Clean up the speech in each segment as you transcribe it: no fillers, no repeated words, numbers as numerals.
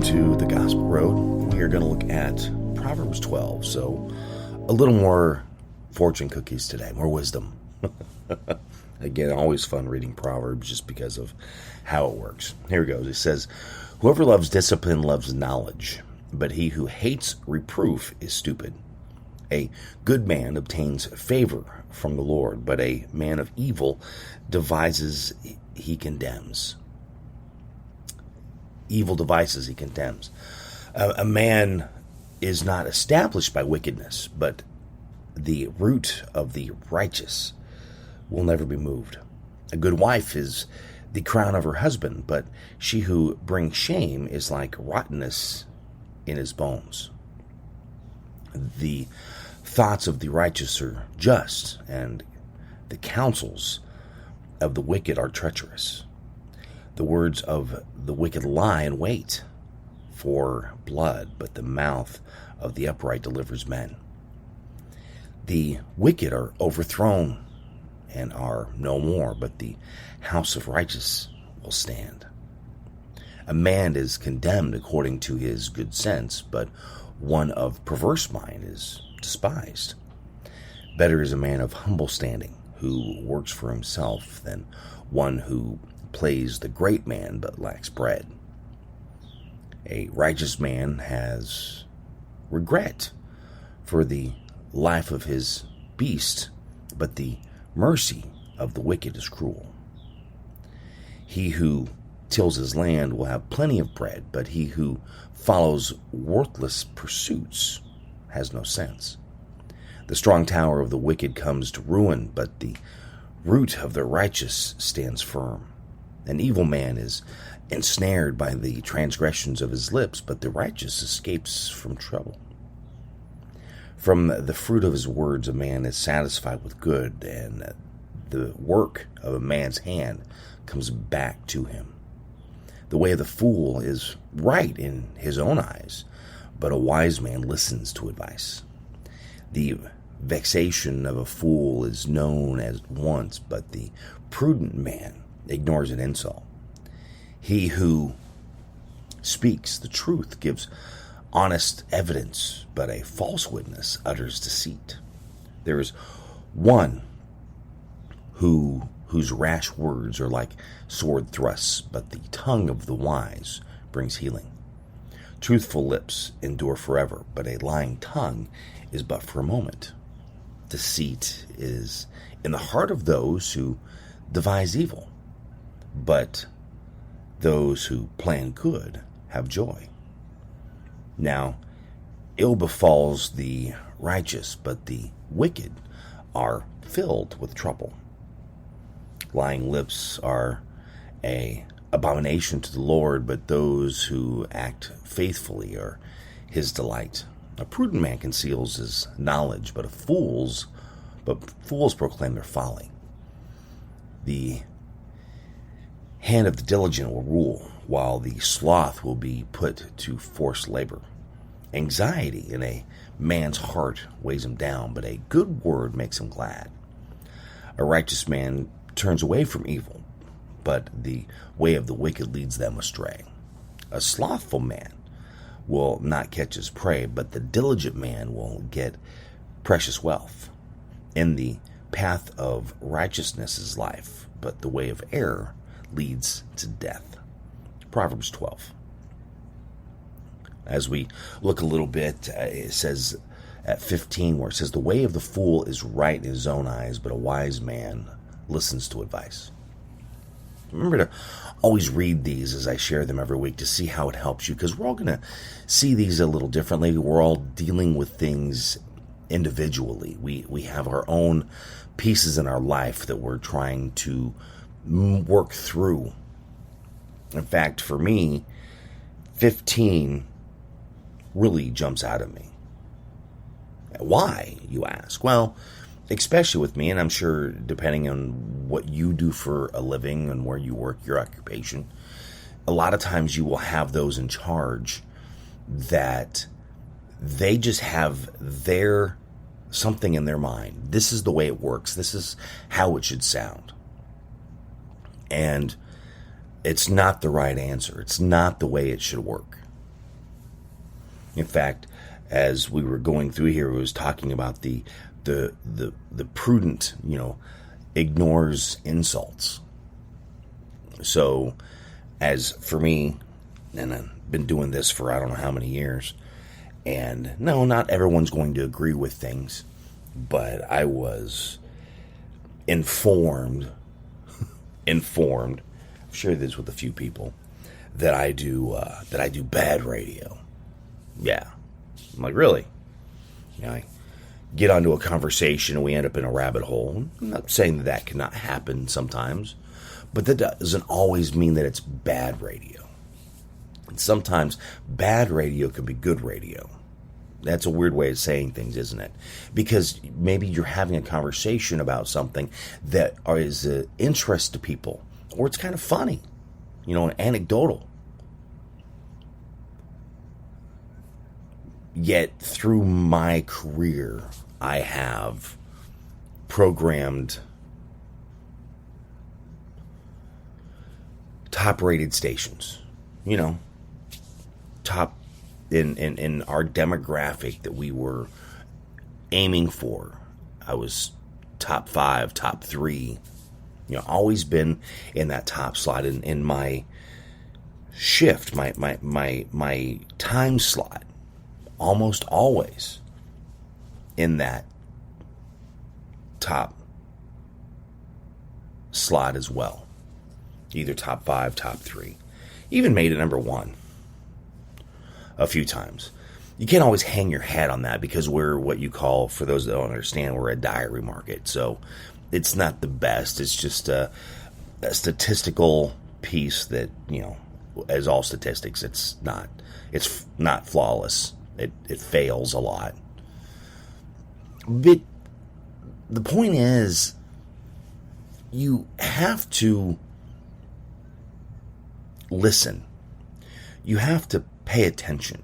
to the Gospel Road. We are going to look at Proverbs 12. So a little more fortune cookies today, more wisdom. Again, always fun reading Proverbs just because of how it works. Here it goes. It says, "Whoever loves discipline loves knowledge, but he who hates reproof is stupid. A good man obtains favor from the Lord, but a man of evil devises he condemns." Evil devices he condemns. A man is not established by wickedness, but the root of the righteous will never be moved. A good wife is the crown of her husband, but she who brings shame is like rottenness in his bones. The thoughts of the righteous are just, and the counsels of the wicked are treacherous. The words of the wicked lie in wait for blood, but the mouth of the upright delivers men. The wicked are overthrown and are no more, but the house of righteous will stand. A man is condemned according to his good sense, but one of perverse mind is despised. Better is a man of humble standing who works for himself than one who plays the great man but lacks bread. A righteous man has regret for the life of his beast, but the mercy of the wicked is cruel. He who tills his land will have plenty of bread, but he who follows worthless pursuits has no sense. The strong tower of the wicked comes to ruin, but the root of the righteous stands firm. An evil man is ensnared by the transgressions of his lips, but the righteous escapes from trouble. From the fruit of his words a man is satisfied with good, and the work of a man's hand comes back to him. The way of the fool is right in his own eyes, but a wise man listens to advice. The vexation of a fool is known at once, but the prudent man ignores an insult. He who speaks the truth gives honest evidence, but a false witness utters deceit. There is one whose rash words are like sword thrusts, but the tongue of the wise brings healing. Truthful lips endure forever, but a lying tongue is but for a moment. Deceit is in the heart of those who devise evil, but those who plan good have joy. Now, ill befalls the righteous, but the wicked are filled with trouble. Lying lips are an abomination to the Lord, but those who act faithfully are his delight. A prudent man conceals his knowledge, but fools proclaim their folly. The hand of the diligent will rule, while the sloth will be put to forced labor. Anxiety in a man's heart weighs him down, but a good word makes him glad. A righteous man turns away from evil, but the way of the wicked leads them astray. A slothful man will not catch his prey, but the diligent man will get precious wealth. In the path of righteousness is life, but the way of error leads to death. Proverbs 12. As we look a little bit, it says at 15, where it says, "The way of the fool is right in his own eyes, but a wise man listens to advice." Remember to always read these as I share them every week to see how it helps you, because we're all going to see these a little differently. We're all dealing with things individually. We have our own pieces in our life that we're trying to work through. In fact, for me, 15 really jumps out at me. Why, you ask? Well, especially with me, and I'm sure depending on what you do for a living and where you work, your occupation, a lot of times you will have those in charge that they just have something in their mind. This is the way it works. This is how it should sound. And it's not the right answer. It's not the way it should work. In fact, as we were going through here, it was talking about the prudent, ignores insults. So, as for me, and I've been doing this for I don't know how many years, and no, not everyone's going to agree with things, but I was informed. I've shared this with a few people that I do bad radio. Yeah, I'm like, really? I get onto a conversation and we end up in a rabbit hole. I'm not saying that cannot happen sometimes, but that doesn't always mean that it's bad radio. And sometimes bad radio can be good radio. That's a weird way of saying things, isn't it? Because maybe you're having a conversation about something that is of interest to people, or it's kind of funny, anecdotal. Yet through my career, I have programmed top-rated stations, top in our demographic that we were aiming for. I was top 5, top 3, always been in that top slot in my shift, my time slot, almost always in that top slot as well. Either top 5, top 3. Even made it number 1 a few times. You can't always hang your hat on that because we're what you call, for those that don't understand, we're a diary market. So it's not the best. It's just a statistical piece that, as all statistics, it's not flawless. It fails a lot. But the point is, you have to listen. You have to pay attention.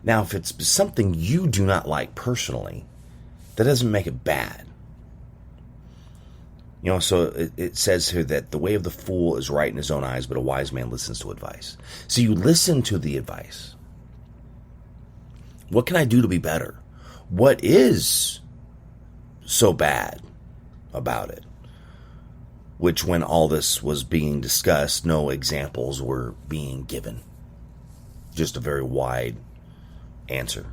Now, if it's something you do not like personally, that doesn't make it bad. So it says here that the way of the fool is right in his own eyes, but a wise man listens to advice. So you listen to the advice. What can I do to be better? What is so bad about it? Which, when all this was being discussed, no examples were being given. Just a very wide answer.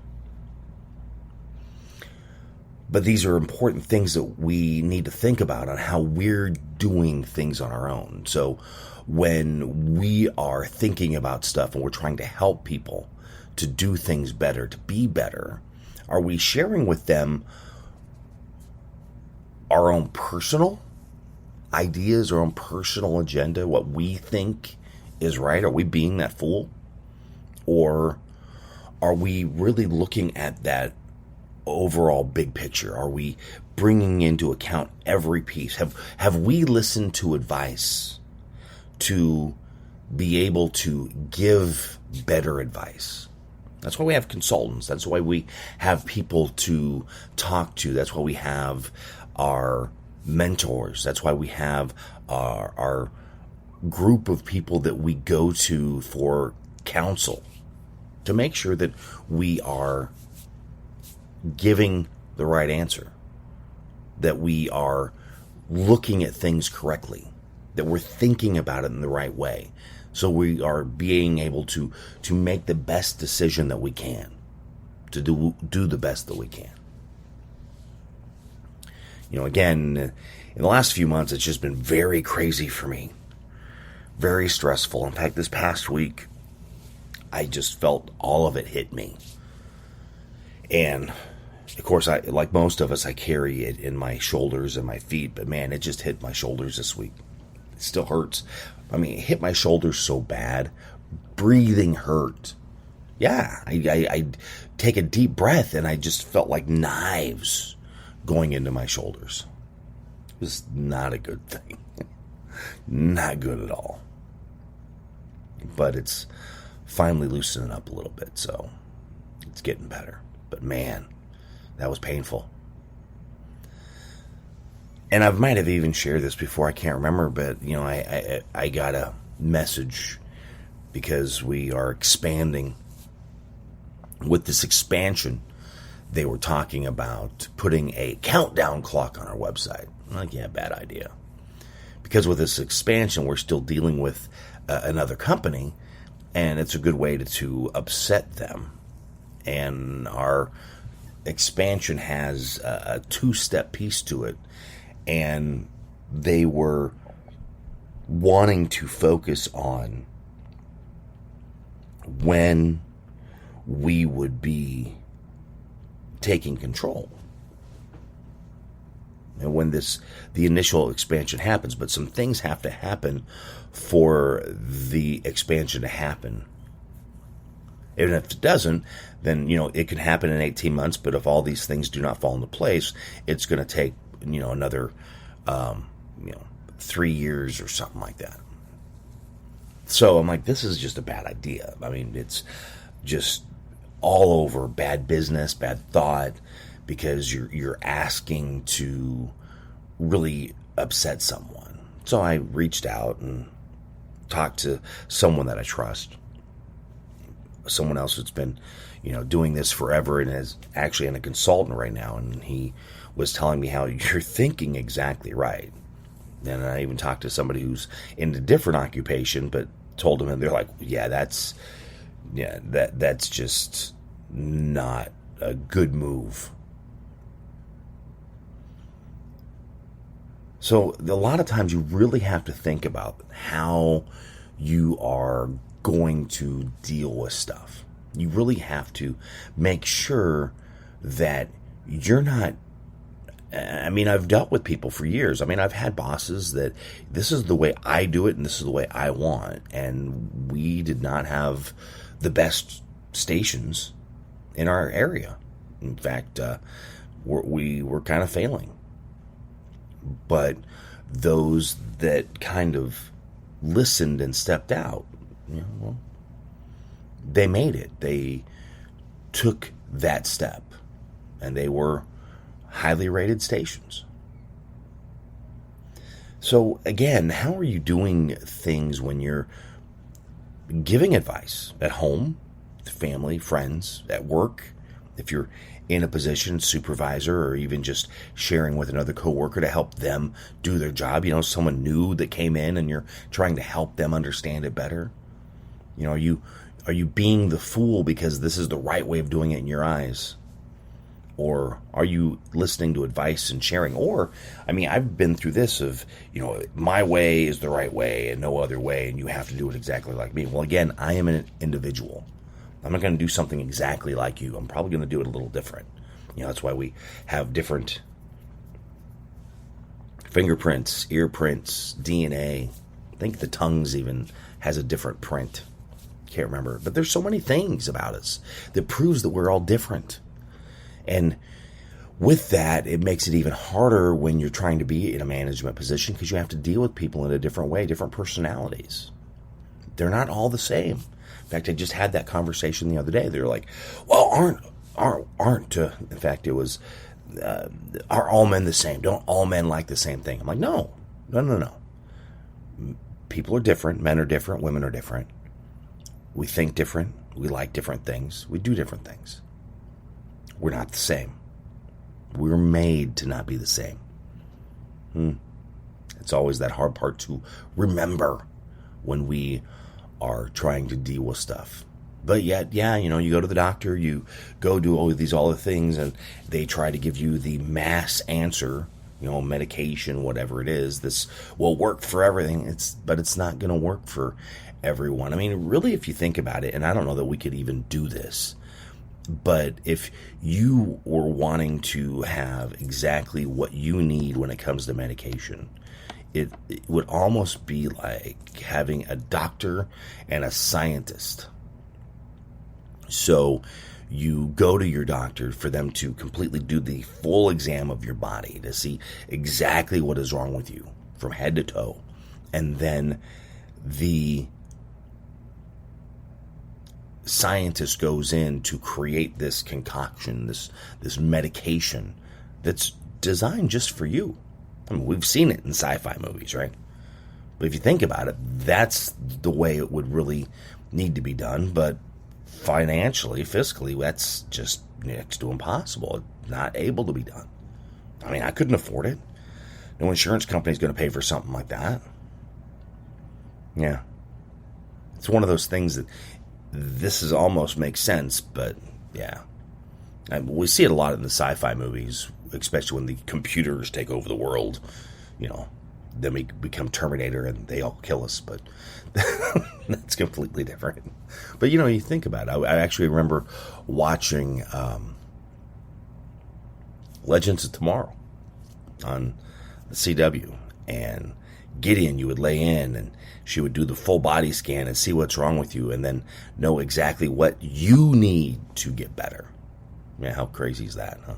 But these are important things that we need to think about on how we're doing things on our own. So when we are thinking about stuff and we're trying to help people to do things better, to be better, are we sharing with them our own personal ideas, our own personal agenda, what we think is right? Are we being that fool? Or are we really looking at that overall big picture? Are we bringing into account every piece? Have we listened to advice to be able to give better advice? That's why we have consultants. That's why we have people to talk to. That's why we have our mentors. That's why we have our group of people that we go to for counsel, to make sure that we are giving the right answer, that we are looking at things correctly, that we're thinking about it in the right way, so we are being able to make the best decision that we can, to do the best that we can. Again, in the last few months, it's just been very crazy for me, very stressful. In fact, this past week, I just felt all of it hit me. And of course, like most of us, I carry it in my shoulders and my feet, but man, it just hit my shoulders this week. It still hurts. I mean, it hit my shoulders so bad. Breathing hurt. Yeah, I take a deep breath and I just felt like knives going into my shoulders. It was not a good thing. Not good at all. But it's finally loosening up a little bit, so it's getting better. But man, that was painful. And I might have even shared this before, I can't remember, but I got a message because we are expanding with this expansion, they were talking about putting a countdown clock on our website. I'm like, yeah, bad idea. Because with this expansion, we're still dealing with another company, and it's a good way to upset them. And our expansion has a two-step piece to it, and they were wanting to focus on when we would be taking control and when the initial expansion happens. But some things have to happen for the expansion to happen. Even if it doesn't, then it can happen in 18 months. But if all these things do not fall into place, it's going to take another 3 years or something like that. So I'm like, this is just a bad idea. I mean, it's just all over bad business, bad thought, because you're asking to really upset someone. So I reached out and talked to someone that I trust, someone else that's been, doing this forever and is actually a consultant right now, and he was telling me how you're thinking exactly right. And I even talked to somebody who's in a different occupation, but told them, and they're like, that's just not a good move. So a lot of times you really have to think about how you are going to deal with stuff. You really have to make sure that you're not. I mean, I've dealt with people for years. I mean, I've had bosses that this is the way I do it and this is the way I want. And we did not have the best stations in our area. In fact, we were kind of failing. But those that kind of listened and stepped out, they made it. They took that step, and they were highly rated stations. So again, how are you doing things when you're giving advice at home, to family, friends, at work, if you're in a position, supervisor, or even just sharing with another coworker to help them do their job? Someone new that came in and you're trying to help them understand it better. Are you being the fool because this is the right way of doing it in your eyes? Or are you listening to advice and sharing? Or, I mean, I've been through this of, my way is the right way and no other way, and you have to do it exactly like me. Well, again, I am an individual. I'm not going to do something exactly like you. I'm probably going to do it a little different. That's why we have different fingerprints, ear prints, DNA. I think the tongues even has a different print. Can't remember. But there's so many things about us that proves that we're all different. And with that, it makes it even harder when you're trying to be in a management position, because you have to deal with people in a different way, different personalities. They're not all the same. In fact, I just had that conversation the other day. They were like, well, aren't in fact, it was, are all men the same? Don't all men like the same thing? I'm like, no. People are different. Men are different. Women are different. We think different. We like different things. We do different things. We're not the same. We're made to not be the same. It's always that hard part to remember when we are trying to deal with stuff. But yet, you go to the doctor, you go do all the things, and they try to give you the mass answer, medication, whatever it is. This will work for everything. But it's not going to work for everyone. I mean, really, if you think about it, and I don't know that we could even do this, but if you were wanting to have exactly what you need when it comes to medication, it would almost be like having a doctor and a scientist. So you go to your doctor for them to completely do the full exam of your body to see exactly what is wrong with you from head to toe. And then the scientist goes in to create this concoction, this medication that's designed just for you. I mean, we've seen it in sci-fi movies, right? But if you think about it, that's the way it would really need to be done. But financially, fiscally, that's just next to impossible. Not able to be done. I mean, I couldn't afford it. No insurance company's going to pay for something like that. Yeah. It's one of those things that this is almost makes sense, but yeah. We see it a lot in the sci-fi movies, especially when the computers take over the world. Then we become Terminator and they all kill us, but that's completely different. But you think about it. I actually remember watching Legends of Tomorrow on the CW, and Gideon, you would lay in and she would do the full body scan and see what's wrong with you and then know exactly what you need to get better. Man, how crazy is that, huh?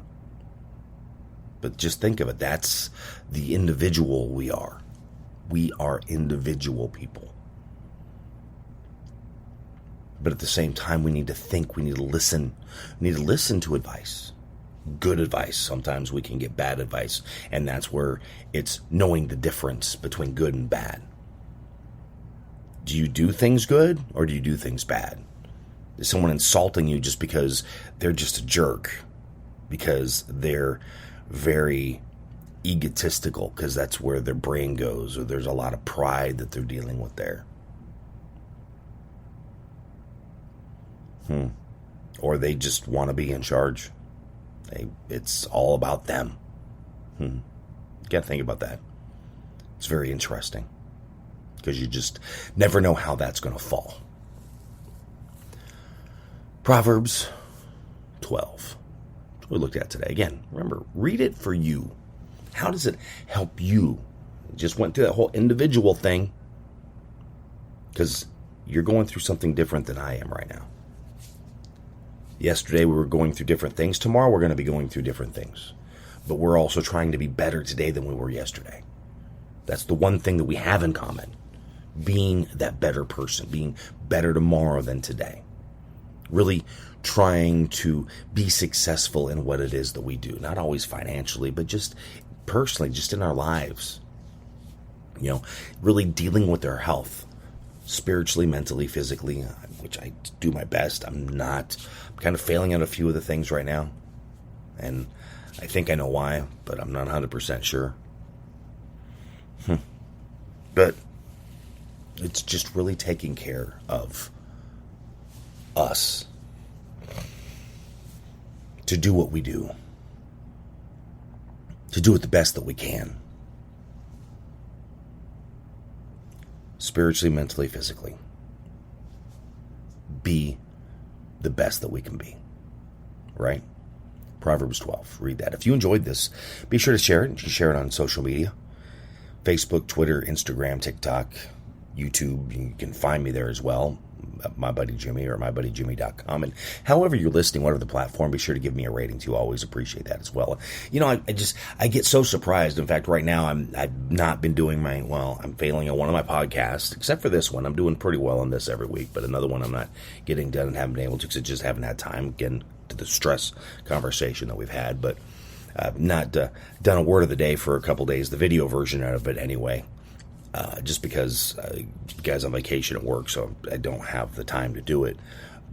But just think of it. That's the individual we are. We are individual people. But at the same time, we need to think. We need to listen. We need to listen to advice. Good advice. Sometimes we can get bad advice. And that's where it's knowing the difference between good and bad. Do you do things good or do you do things bad? Is someone insulting you just because they're just a jerk? Because they're very egotistical, because that's where their brain goes, or there's a lot of pride that they're dealing with there. Or they just want to be in charge. It's all about them. You got to think about that. It's very interesting, because you just never know how that's going to fall. Proverbs 12. We looked at today. Again, remember, read it for you. How does it help you? Just went through that whole individual thing, because you're going through something different than I am right now. Yesterday we were going through different things. Tomorrow we're going to be going through different things. But we're also trying to be better today than we were yesterday. That's the one thing that we have in common. Being that better person. Being better tomorrow than today. Really trying to be successful in what it is that we do. Not always financially, but just personally, just in our lives. Really dealing with our health. Spiritually, mentally, physically, which I do my best. I'm kind of failing at a few of the things right now. And I think I know why, but I'm not 100% sure. But it's just really taking care of us to do what we do, to do it the best that we can, spiritually, mentally, physically. Be the best that we can be, right? Proverbs 12. Read that. If you enjoyed this, be sure to share it. You can share it on social media, Facebook, Twitter, Instagram, TikTok, YouTube. You can find me there as well. My Buddy Jimmy or mybuddyjimmy.com. And however you're listening, whatever the platform, be sure to give me a rating too. Always appreciate that as well. I get so surprised. In fact, right now I've not been doing I'm failing on one of my podcasts, except for this one. I'm doing pretty well on this every week, but another one I'm not getting done and haven't been able to because I just haven't had time, again, to the stress conversation that we've had. But I've not done a word of the day for a couple days, the video version of it anyway. Just because guys on vacation at work, so I don't have the time to do it.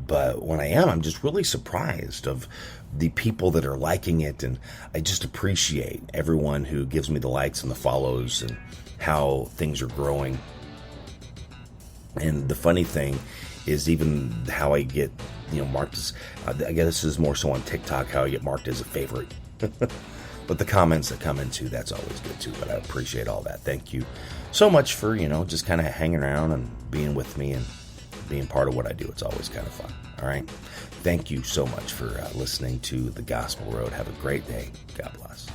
But when I am, I'm just really surprised of the people that are liking it, and I just appreciate everyone who gives me the likes and the follows and how things are growing. And the funny thing is even how I get, marked as, I guess this is more so on TikTok, how I get marked as a favorite. But the comments that come in too, that's always good too. But I appreciate all that. Thank you so much for, just kind of hanging around and being with me and being part of what I do. It's always kind of fun. All right. Thank you so much for listening to The Gospel Road. Have a great day. God bless.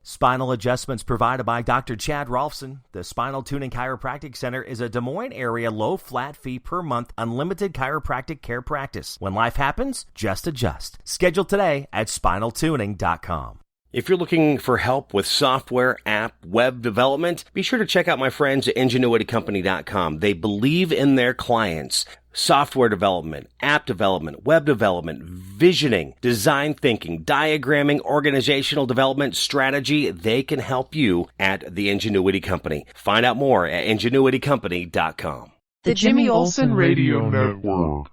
Spinal adjustments provided by Dr. Chad Rolfson. The Spinal Tuning Chiropractic Center is a Des Moines area low flat fee per month unlimited chiropractic care practice. When life happens, just adjust. Schedule today at spinaltuning.com. If you're looking for help with software, app, web development, be sure to check out my friends at ingenuitycompany.com. They believe in their clients. Software development, app development, web development, visioning, design thinking, diagramming, organizational development, strategy. They can help you at the Ingenuity Company. Find out more at ingenuitycompany.com. The Jimmy Olsen Radio Network.